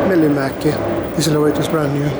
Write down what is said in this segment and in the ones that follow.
Mellunmäki. The accelerator is brand new.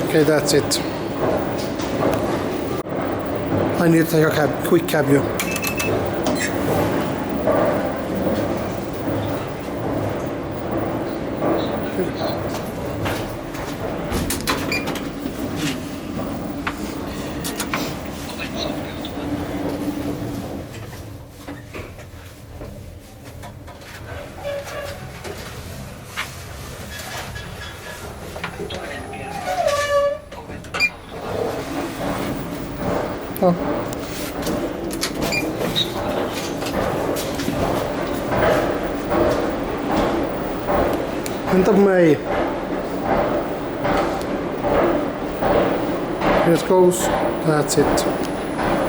Okay, that's it. I need to take a quick cab view. Oh. Vänta på mig. Here it goes. That's it.